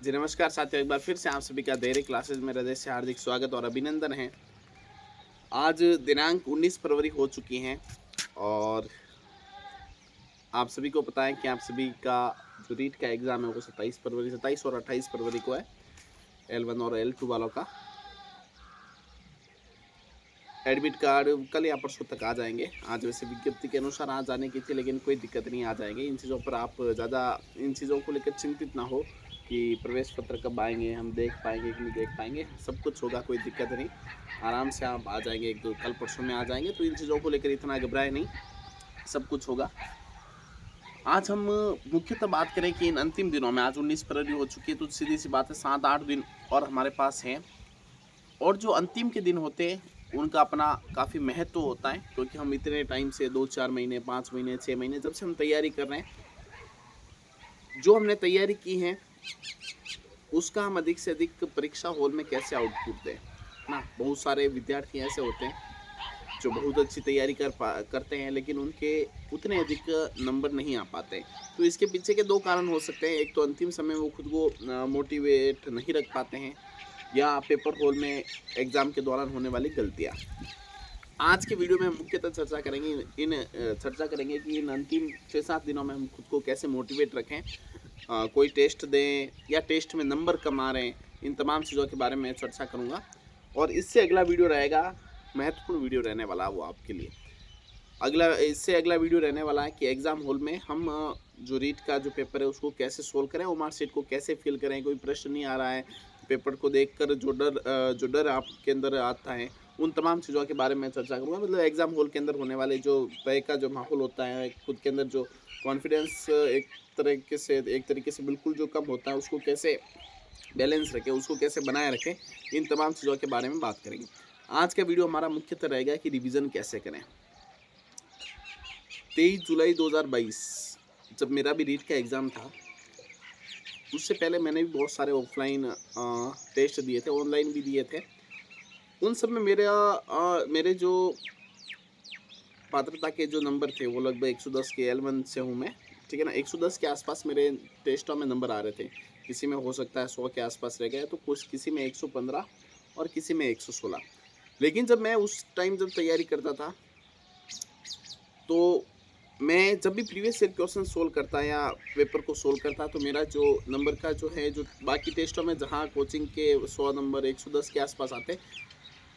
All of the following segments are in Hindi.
जी नमस्कार साथियों, एक बार फिर से आप सभी का डेयरी क्लासेस में हृदय से हार्दिक स्वागत और अभिनंदन है। आज दिनांक 19 फरवरी हो चुकी हैं और आप सभी को पता है कि आप सभी का जो रीट का एग्ज़ाम है वो 27 और 28 फरवरी को है। L1 और L2 वालों का एडमिट कार्ड कल या परसों तक आ जाएंगे। आज वैसे विज्ञप्ति के अनुसार आज आने की थी, लेकिन कोई दिक्कत नहीं, आ जाएंगे। इन चीज़ों पर आप ज़्यादा इन चीज़ों को लेकर चिंतित ना हो कि प्रवेश पत्र कब आएंगे, हम देख पाएंगे कि नहीं देख पाएंगे। सब कुछ होगा, कोई दिक्कत नहीं, आराम से आप आ जाएंगे। एक दो कल परसों में आ जाएंगे, तो इन चीज़ों को लेकर इतना घबराए नहीं, सब कुछ होगा। आज हम मुख्यतः बात करें कि इन अंतिम दिनों में, आज 19 फरवरी हो चुकी है, तो सीधी सी बात है 7-8 दिन और हमारे पास हैं। और जो अंतिम के दिन होते हैं उनका अपना काफ़ी महत्व होता है, क्योंकि हम इतने टाइम से 2-4 महीने, 5 महीने, 6 महीने जब से हम तैयारी कर रहे हैं, जो हमने तैयारी की है उसका हम अधिक से अधिक परीक्षा हॉल में कैसे आउटपुट दें ना। बहुत सारे विद्यार्थी ऐसे होते हैं जो बहुत अच्छी तैयारी करते हैं, लेकिन उनके उतने अधिक नंबर नहीं आ पाते। तो इसके पीछे के दो कारण हो सकते हैं। एक तो अंतिम समय वो खुद को मोटिवेट नहीं रख पाते हैं, या पेपर हॉल में एग्ज़ाम के दौरान होने वाली गलतियाँ। आज के वीडियो में हम मुख्यतः चर्चा करेंगे कि इन अंतिम 6-7 दिनों में हम खुद को कैसे मोटिवेट रखें, कोई टेस्ट दें या टेस्ट में नंबर कम आ रहे हैं, इन तमाम चीज़ों के बारे में चर्चा करूँगा। और इससे अगला वीडियो रहेगा, महत्वपूर्ण वीडियो रहने वाला वो आपके लिए। इससे अगला वीडियो रहने वाला है कि एग्ज़ाम हॉल में हम जो रीट का जो पेपर है उसको कैसे सोल्व करें, ओमार शीट को कैसे फिल करें, कोई प्रश्न नहीं आ रहा है, पेपर को देखकर जो डर आपके अंदर आता है, उन तमाम चीज़ों के बारे में चर्चा करूँगा। मतलब एग्ज़ाम हॉल के अंदर होने वाले जो भय का जो माहौल होता है, खुद के अंदर जो कॉन्फिडेंस एक तरीके से बिल्कुल जो कम होता है, उसको कैसे बैलेंस रखें, उसको कैसे बनाए रखें, इन तमाम चीज़ों के बारे में बात करेंगे। आज का वीडियो हमारा मुख्यतः रहेगा कि रिवीजन कैसे करें। 23 जुलाई 2022 जब मेरा भी रीट का एग्ज़ाम था, उससे पहले मैंने भी बहुत सारे ऑफलाइन टेस्ट दिए थे, ऑनलाइन भी दिए थे। उन सब में मेरे जो पात्रता के जो नंबर थे वो लगभग 110 के L1 से हूँ मैं, ठीक है ना। 110 के आसपास मेरे टेस्टों में नंबर आ रहे थे। किसी में हो सकता है 100 के आसपास रह गए, तो कुछ किसी में 115 और किसी में 116। लेकिन जब मैं उस टाइम जब तैयारी करता था, तो मैं जब भी प्रीवियस ईयर क्वेश्चन सोल्व करता या पेपर को सोल्व करता, तो मेरा जो नंबर का जो है, जो बाकी टेस्टों में जहाँ कोचिंग के 100 नंबर 110 के आसपास आते,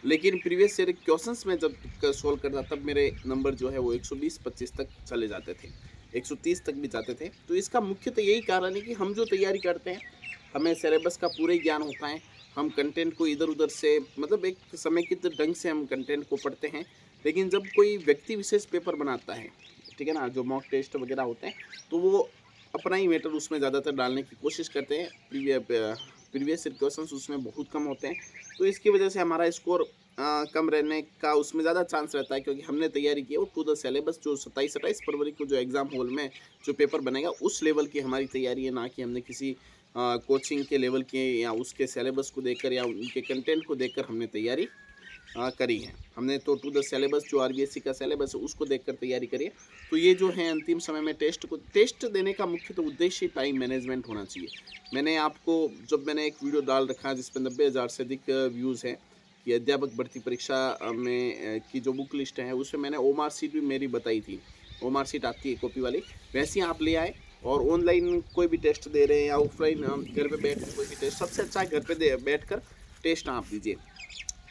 लेकिन प्रीवियस ईयर क्वेश्चंस में जब सोल्व करता तब मेरे नंबर जो है वो 120-25 तक चले जाते थे, 130 तक भी जाते थे। तो इसका मुख्यतः यही कारण है कि हम जो तैयारी करते हैं, हमें सिलेबस का पूरा ही ज्ञान होता है। हम कंटेंट को इधर-उधर से, मतलब एक समेकित ढंग से हम कंटेंट को पढ़ते हैं। लेकिन जब कोई व्यक्ति विशेष पेपर बनाता है, ठीक है ना, जो मॉक टेस्ट वगैरह होते हैं, तो वो अपना ही मैटर उसमें ज़्यादातर डालने की कोशिश करते हैं। प्रीवियस ईयर क्वेश्चंस उसमें बहुत कम होते हैं, तो इसकी वजह से हमारा स्कोर कम रहने का उसमें ज़्यादा चांस रहता है, क्योंकि हमने तैयारी की है वो टू द सिलेबस, जो 27-28 फरवरी को जो एग्ज़ाम हॉल में जो पेपर बनेगा उस लेवल की हमारी तैयारी है, ना कि हमने किसी कोचिंग के लेवल के या उसके सिलेबस को देखकर या उनके कंटेंट को देखकर हमने तैयारी करी है। हमने तो टू द सिलेबस, जो आरबीएससी का सिलेबस है उसको देखकर तैयारी करी है। तो ये जो है अंतिम समय में टेस्ट देने का मुख्य तो उद्देश्य टाइम मैनेजमेंट होना चाहिए। मैंने एक वीडियो डाल रखा है जिसपे 90,000 से अधिक व्यूज़ हैं, कि अध्यापक भर्ती परीक्षा में की जो बुक लिस्ट है उसमें मैंने ओमार शीट भी मेरी बताई थी। ओमार शीट आती है कॉपी वाली, वैसी आप ले आए और ऑनलाइन कोई भी टेस्ट दे रहे हैं या ऑफलाइन घर पे बैठ कर कोई भी टेस्ट, सबसे अच्छा है घर पे बैठ कर टेस्ट आप दीजिए।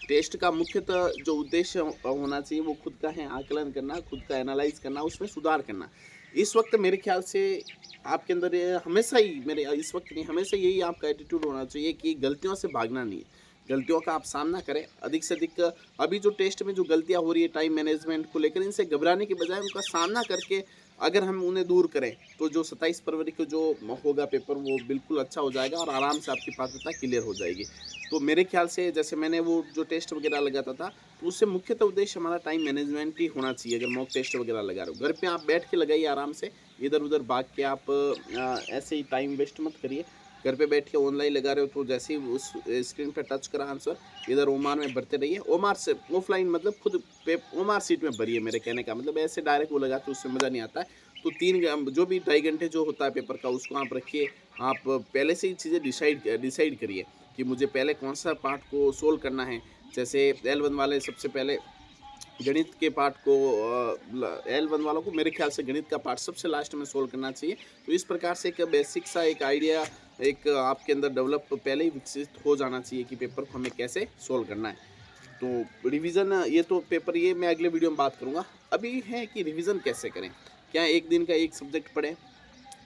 टेस्ट का मुख्यतः जो उद्देश्य होना चाहिए वो खुद का है आकलन करना, खुद का एनालाइज करना, उसमें सुधार करना। इस वक्त मेरे ख्याल से आपके अंदर ये हमेशा ही, मेरे इस वक्त नहीं, हमेशा यही आपका एटीट्यूड होना चाहिए कि गलतियों से भागना नहीं है, गलतियों का आप सामना करें अधिक से अधिक। अभी जो टेस्ट में जो गलतियां हो रही है टाइम मैनेजमेंट को लेकर, इनसे घबराने के बजाय उनका सामना करके अगर हम उन्हें दूर करें, तो जो 27 फरवरी को जो होगा पेपर, वो बिल्कुल अच्छा हो जाएगा और आराम से आपकी पात्रता क्लियर हो जाएगी। तो मेरे ख्याल से जैसे मैंने वो जो टेस्ट वगैरह लगाता था, तो उससे मुख्यतः उद्देश्य हमारा टाइम मैनेजमेंट ही होना चाहिए। अगर मॉक टेस्ट वगैरह लगा रहे हो, घर पे आप बैठ के लगाइए आराम से, इधर-उधर भाग के आप ऐसे ही टाइम वेस्ट मत करिए। घर पे बैठ के ऑनलाइन लगा रहे हो, तो जैसे ही उस स्क्रीन पे टच करा आंसर, इधर ओमार में भरते रहिए। ओमार से ऑफलाइन मतलब खुद पे ओमार शीट में भरिए, मेरे कहने का मतलब ऐसे डायरेक्ट वो लगाते उससे मज़ा नहीं आता है। तो 3 जो भी 2.5 घंटे जो होता है पेपर का उसको आप रखिए। आप पहले से ही चीज़ें डिसाइड करिए कि मुझे पहले कौन सा पार्ट को सोल्व करना है। जैसे L1 वाले सबसे पहले गणित के पार्ट को L1 वालों को मेरे ख्याल से गणित का पार्ट सबसे लास्ट में सोल्व करना चाहिए। तो इस प्रकार से एक बेसिक सा एक आइडिया एक आपके अंदर डेवलप पहले ही विकसित हो जाना चाहिए कि पेपर को हमें कैसे सोल्व करना है। तो रिवीजन ये तो पेपर ये मैं अगले वीडियो में बात करूँगा। अभी है कि रिवीजन कैसे करें, क्या एक दिन का एक सब्जेक्ट पढ़ें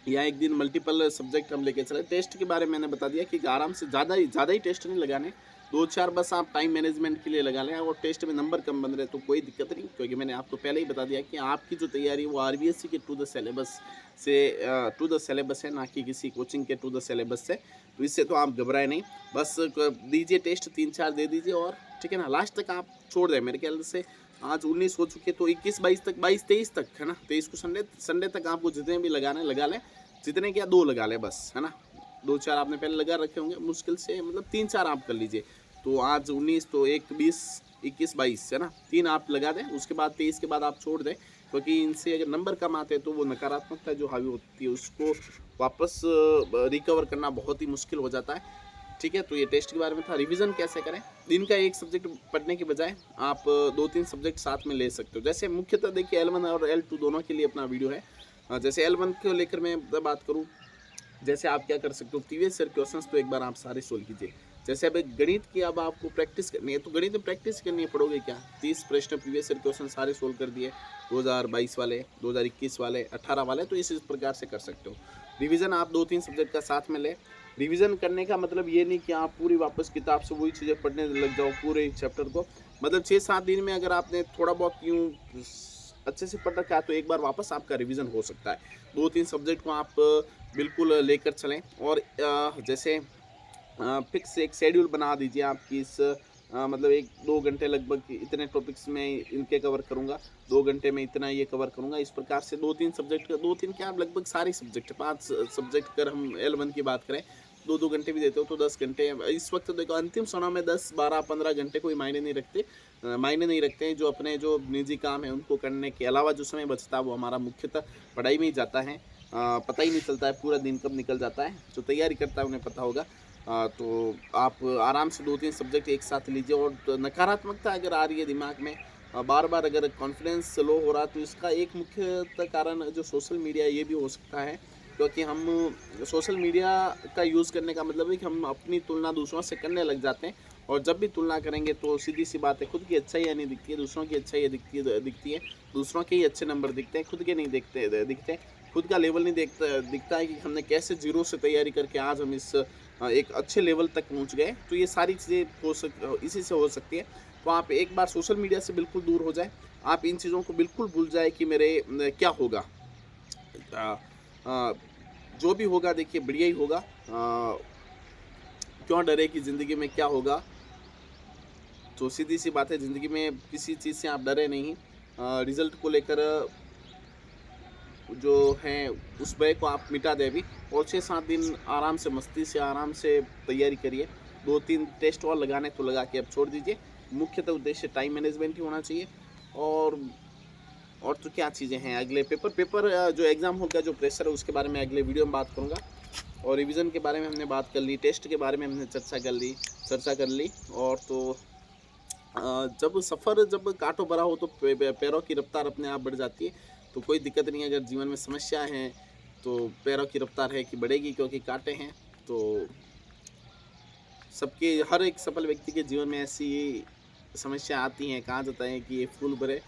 या एक दिन मल्टीपल सब्जेक्ट हम लेके चले। टेस्ट के बारे में मैंने बता दिया कि आराम से ज़्यादा ही टेस्ट नहीं लगाने, 2-4 बस आप टाइम मैनेजमेंट के लिए लगा लें और टेस्ट में नंबर कम बन रहे तो कोई दिक्कत नहीं, क्योंकि मैंने आपको पहले ही बता दिया कि आपकी जो तैयारी है वो RBSC के टू द सिलेबस है, ना कि किसी कोचिंग के टू द सिलेबस से। तो इससे तो आप घबराए नहीं, बस दीजिए टेस्ट 3-4 दे दीजिए और ठीक है ना, लास्ट तक आप छोड़ दें। मेरे ख्याल से आज 19 हो चुके तो 21-22 तक, 22-23 तक है ना, 23 को संडे तक आपको जितने भी लगाने लगा लें, जितने क्या 2 लगा लें बस, है ना। 2-4 आपने पहले लगा रखे होंगे, मुश्किल से मतलब 3-4 आप कर लीजिए। तो आज 19 तो 1 20 21-22 है ना, 3 आप लगा दें, उसके बाद 23 के बाद आप छोड़ दें, क्योंकि इनसे अगर नंबर कम आते हैं तो वो नकारात्मकता जो हावी होती है उसको वापस रिकवर करना बहुत ही मुश्किल हो जाता है। ठीक है, तो ये टेस्ट के बारे में था। रिवीजन कैसे करें, दिन का एक सब्जेक्ट पढ़ने के बजाय आप 2-3 सब्जेक्ट साथ में ले सकते हो। जैसे मुख्यतः देखिए L1 और L2 दोनों के लिए अपना वीडियो है। जैसे L1 को लेकर मैं बात करूँ, जैसे आप क्या कर सकते हो, प्रीवियस ईयर क्वेश्चंस तो एक बार आप सारे सोल्व कीजिए। जैसे अब गणित की अब आपको प्रैक्टिस करनी है, तो गणित में प्रैक्टिस करनी है, पढ़ोगे क्या, 30 प्रश्न प्रीवियस ईयर क्वेश्चन सारे सोल्व कर दिए, 2022 वाले, 2021 वाले, 18 वाले, तो इस प्रकार से कर सकते हो। रिवीजन आप 2-3 सब्जेक्ट का साथ में ले। रिवीजन करने का मतलब ये नहीं कि आप पूरी वापस किताब से वही चीज़ें पढ़ने लग जाओ पूरे चैप्टर को। मतलब 6-7 दिन में अगर आपने थोड़ा बहुत यूँ अच्छे से पढ़ रखा है तो एक बार वापस आपका रिवीजन हो सकता है। 2-3 सब्जेक्ट को आप बिल्कुल लेकर चलें और जैसे फिक्स एक शेड्यूल बना दीजिए आपकी इस मतलब 1-2 घंटे लगभग इतने टॉपिक्स में इनके कवर करूँगा, 2 घंटे में इतना ये कवर करूँगा। इस प्रकार से 2-3 सब्जेक्ट, 2-3 क्या लगभग सारे सब्जेक्ट 5 सब्जेक्ट अगर हम L1 की बात करें, 2-2 घंटे भी देते हो तो 10 घंटे। इस वक्त देखो अंतिम समय में 10, 12, 15 घंटे कोई मायने नहीं रखते, हैं। जो अपने जो निजी काम है उनको करने के अलावा जो समय बचता है वो हमारा मुख्यतः पढ़ाई में ही जाता है। पता ही नहीं चलता है पूरा दिन कब निकल जाता है। जो तैयारी करता है उन्हें पता होगा। तो आप आराम से 2-3 सब्जेक्ट एक साथ लीजिए और नकारात्मकता अगर आ रही है दिमाग में, बार बार अगर कॉन्फिडेंस लो हो रहा है, तो इसका एक मुख्यतः कारण जो सोशल मीडिया ये भी हो सकता है, क्योंकि हम सोशल मीडिया का यूज़ करने का मतलब है कि हम अपनी तुलना दूसरों से करने लग जाते हैं, और जब भी तुलना करेंगे तो सीधी सी बात है खुद की अच्छाई नहीं दिखती है, दूसरों की अच्छाई दिखती है, दूसरों के ही अच्छे नंबर दिखते हैं, खुद के नहीं दिखते, खुद का लेवल नहीं दिखता है कि हमने कैसे जीरो से तैयारी करके आज हम इस एक अच्छे लेवल तक पहुंच गए। तो ये सारी चीज़ें इसी से हो सकती है। तो आप एक बार सोशल मीडिया से बिल्कुल दूर हो जाए, आप इन चीज़ों को बिल्कुल भूल जाए कि मेरे क्या होगा, जो भी होगा देखिए बढ़िया ही होगा। क्यों डरे कि ज़िंदगी में क्या होगा। तो सीधी सी बात है, ज़िंदगी में किसी चीज़ से आप डरे नहीं। रिज़ल्ट को लेकर जो है उस भय को आप मिटा दें अभी, और 6-7 दिन आराम से मस्ती से आराम से तैयारी करिए। 2-3 टेस्ट और लगाने तो लगा के अब छोड़ दीजिए। मुख्यतः उद्देश्य टाइम मैनेजमेंट ही होना चाहिए। और तो क्या चीज़ें हैं, अगले पेपर जो एग्ज़ाम होगा, जो प्रेशर है उसके बारे में अगले वीडियो में बात करूँगा। और रिवीजन के बारे में हमने बात कर ली, टेस्ट के बारे में हमने चर्चा कर ली। और तो जब कांटों भरा हो तो पैरों की रफ्तार अपने आप बढ़ जाती है। तो कोई दिक्कत नहीं है, अगर जीवन में समस्या है तो पैरों की रफ्तार है कि बढ़ेगी, क्योंकि कांटे हैं। तो सबके हर एक सफल व्यक्ति के जीवन में ऐसी समस्या आती हैं। कहा जाता है कि ये फूल भरे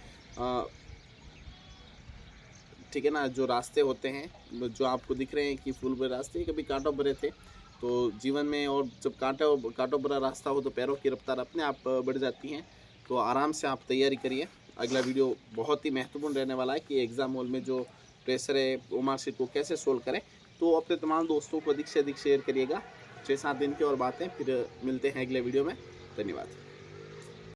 ठीक है ना, जो रास्ते होते हैं जो आपको दिख रहे हैं कि फूल भरे रास्ते, कभी कांटों भरे थे। तो जीवन में और जब कांटों भरा रास्ता हो तो पैरों की रफ्तार अपने आप बढ़ जाती हैं। तो आराम से आप तैयारी करिए। अगला वीडियो बहुत ही महत्वपूर्ण रहने वाला है कि एग्ज़ाम हॉल में जो प्रेशर है वो मार्कशीट को कैसे सोल्व करें। तो अपने तमाम दोस्तों को अधिक से अधिक शेयर करिएगा। 6-7 दिन की और बातें, फिर मिलते हैं अगले वीडियो में। धन्यवाद।